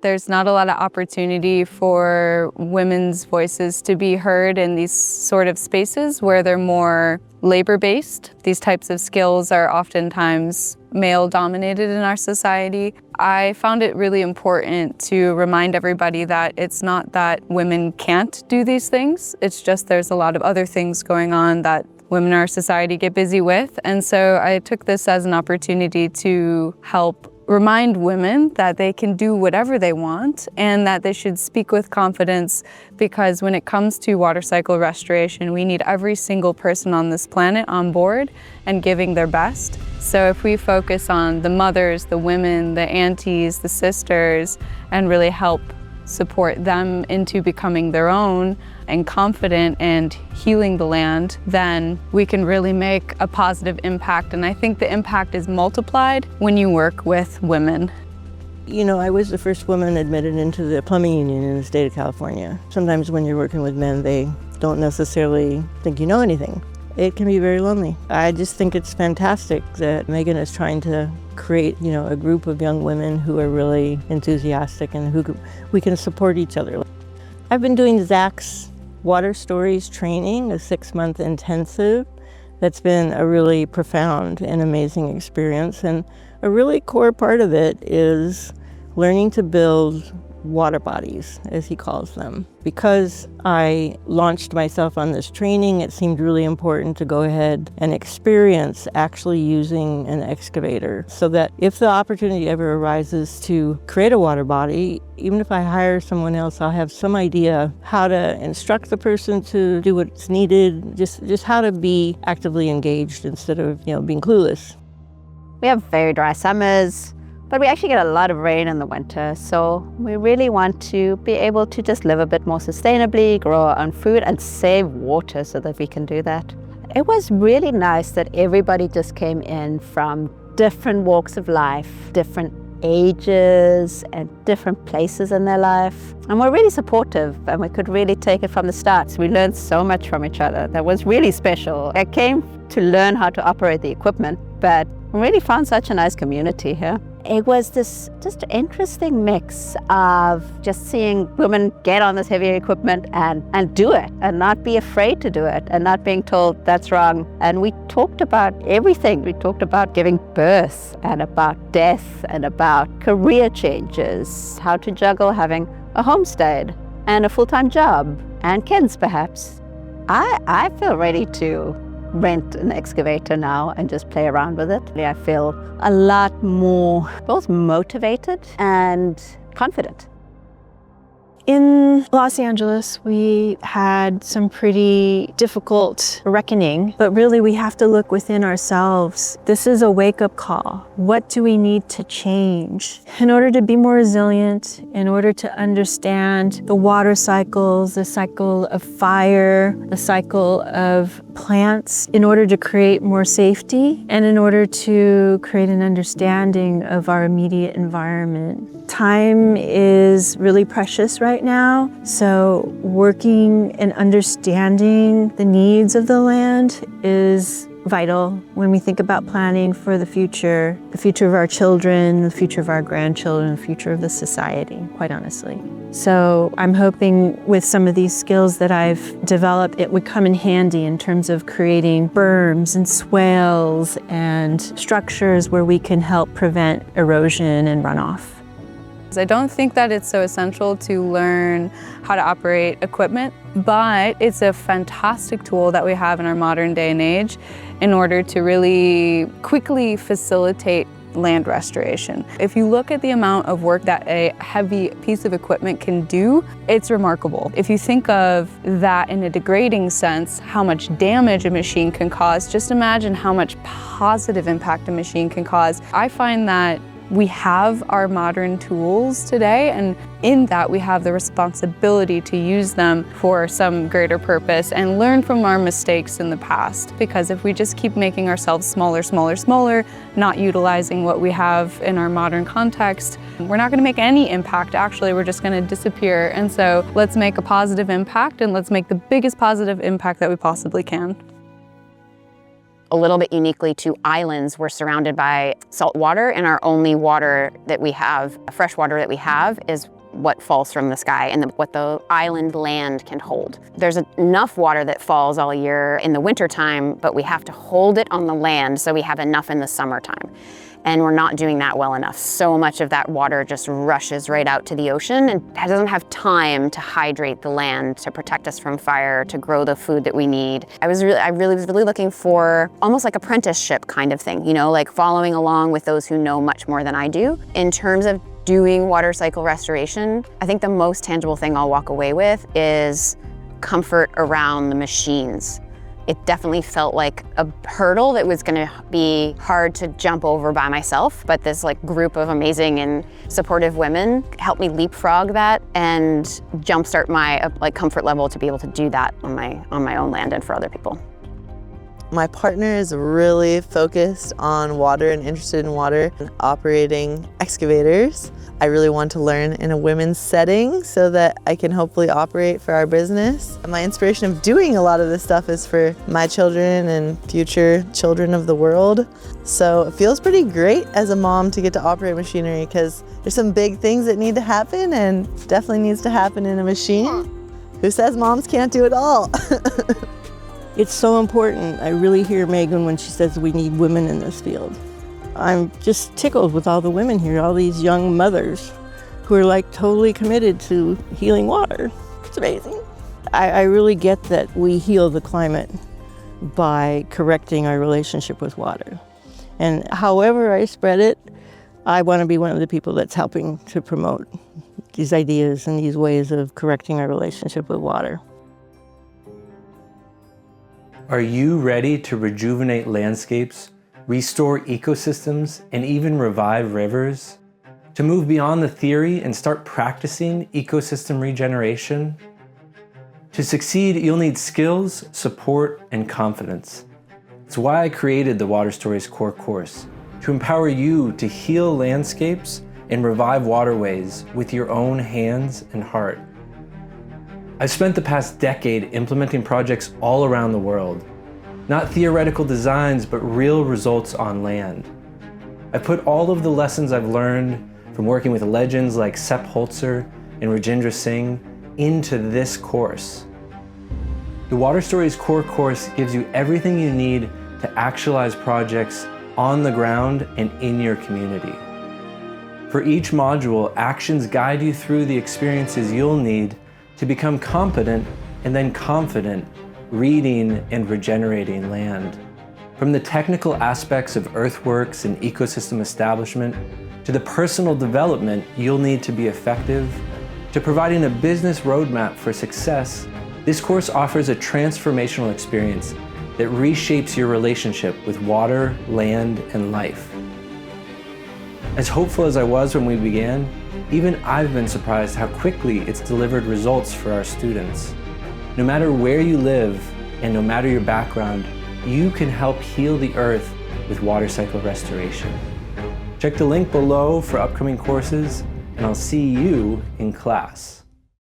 There's not a lot of opportunity for women's voices to be heard in these sort of spaces where they're more labor-based. These types of skills are oftentimes male-dominated in our society. I found it really important to remind everybody that it's not that women can't do these things, it's just there's a lot of other things going on that women in our society get busy with. And so I took this as an opportunity to help remind women that they can do whatever they want and that they should speak with confidence, because when it comes to water cycle restoration, we need every single person on this planet on board and giving their best. So if we focus on the mothers, the women, the aunties, the sisters, and really help support them into becoming their own and confident and healing the land, then we can really make a positive impact. And I think the impact is multiplied when you work with women. You know, I was the first woman admitted into the plumbing union in the state of California. Sometimes when you're working with men, they don't necessarily think you know anything. It can be very lonely. I just think it's fantastic that Megan is trying to create, a group of young women who are really enthusiastic and we can support each other. I've been doing Zach's Water Stories training, a 6-month intensive. That's been a really profound and amazing experience. And a really core part of it is learning to build water bodies, as he calls them. Because I launched myself on this training, it seemed really important to go ahead and experience actually using an excavator, so that if the opportunity ever arises to create a water body, even if I hire someone else, I'll have some idea how to instruct the person to do what's needed, just how to be actively engaged instead of, being clueless. We have very dry summers, but we actually get a lot of rain in the winter, so we really want to be able to just live a bit more sustainably, grow our own food, and save water so that we can do that. It was really nice that everybody just came in from different walks of life, different ages, and different places in their life. And we're really supportive, and we could really take it from the start. We learned so much from each other. That was really special. I came to learn how to operate the equipment, but we really found such a nice community here. It was this just interesting mix of just seeing women get on this heavy equipment and do it, and not be afraid to do it, and not being told that's wrong. And we talked about everything. We talked about giving birth, and about death, and about career changes, how to juggle having a homestead and a full-time job and kids perhaps. I feel ready to rent an excavator now and just play around with it. I feel a lot more both motivated and confident. In Los Angeles, we had some pretty difficult reckoning, but really we have to look within ourselves. This is a wake-up call. What do we need to change in order to be more resilient, in order to understand the water cycles, the cycle of fire, the cycle of plants, in order to create more safety and in order to create an understanding of our immediate environment. Time is really precious right now, so working and understanding the needs of the land is vital when we think about planning for the future of our children, the future of our grandchildren, the future of the society, quite honestly. So I'm hoping with some of these skills that I've developed, it would come in handy in terms of creating berms and swales and structures where we can help prevent erosion and runoff. I don't think that it's so essential to learn how to operate equipment, but it's a fantastic tool that we have in our modern day and age in order to really quickly facilitate land restoration. If you look at the amount of work that a heavy piece of equipment can do, it's remarkable. If you think of that in a degrading sense, how much damage a machine can cause, just imagine how much positive impact a machine can cause. I find that we have our modern tools today, and in that we have the responsibility to use them for some greater purpose and learn from our mistakes in the past. Because if we just keep making ourselves smaller, smaller, smaller, not utilizing what we have in our modern context, we're not going to make any impact. Actually, we're just going to disappear. And so let's make a positive impact, and let's make the biggest positive impact that we possibly can. a little bit uniquely to islands. We're surrounded by salt water, and our only water that we have, fresh water that we have, is what falls from the sky and what the island land can hold. There's enough water that falls all year in the wintertime, but we have to hold it on the land so we have enough in the summertime. And we're not doing that well enough. So much of that water just rushes right out to the ocean and doesn't have time to hydrate the land, to protect us from fire, to grow the food that we need. I really was looking for almost like apprenticeship kind of thing, you know, like following along with those who know much more than I do. In terms of doing water cycle restoration, I think the most tangible thing I'll walk away with is comfort around the machines. It definitely felt like a hurdle that was gonna be hard to jump over by myself, but this like group of amazing and supportive women helped me leapfrog that and jumpstart my like comfort level to be able to do that on my own land and for other people. My partner is really focused on water and interested in water and operating excavators. I really want to learn in a women's setting so that I can hopefully operate for our business. My inspiration of doing a lot of this stuff is for my children and future children of the world. So it feels pretty great as a mom to get to operate machinery because there's some big things that need to happen and definitely needs to happen in a machine. Who says moms can't do it all? It's so important. I really hear Megan when she says we need women in this field. I'm just tickled with all the women here, all these young mothers who are like totally committed to healing water. It's amazing. I really get that we heal the climate by correcting our relationship with water. And however I spread it, I want to be one of the people that's helping to promote these ideas and these ways of correcting our relationship with water. Are you ready to rejuvenate landscapes, restore ecosystems, and even revive rivers? To move beyond the theory and start practicing ecosystem regeneration? To succeed, you'll need skills, support, and confidence. It's why I created the Water Stories core course, to empower you to heal landscapes and revive waterways with your own hands and heart. I've spent the past decade implementing projects all around the world. Not theoretical designs, but real results on land. I've put all of the lessons I've learned from working with legends like Sepp Holzer and Rajendra Singh into this course. The Water Stories core course gives you everything you need to actualize projects on the ground and in your community. For each module, actions guide you through the experiences you'll need to become competent and then confident reading and regenerating land. From the technical aspects of earthworks and ecosystem establishment, to the personal development you'll need to be effective, to providing a business roadmap for success, this course offers a transformational experience that reshapes your relationship with water, land, and life. As hopeful as I was when we began, even I've been surprised how quickly it's delivered results for our students. No matter where you live and no matter your background, you can help heal the earth with water cycle restoration. Check the link below for upcoming courses, and I'll see you in class.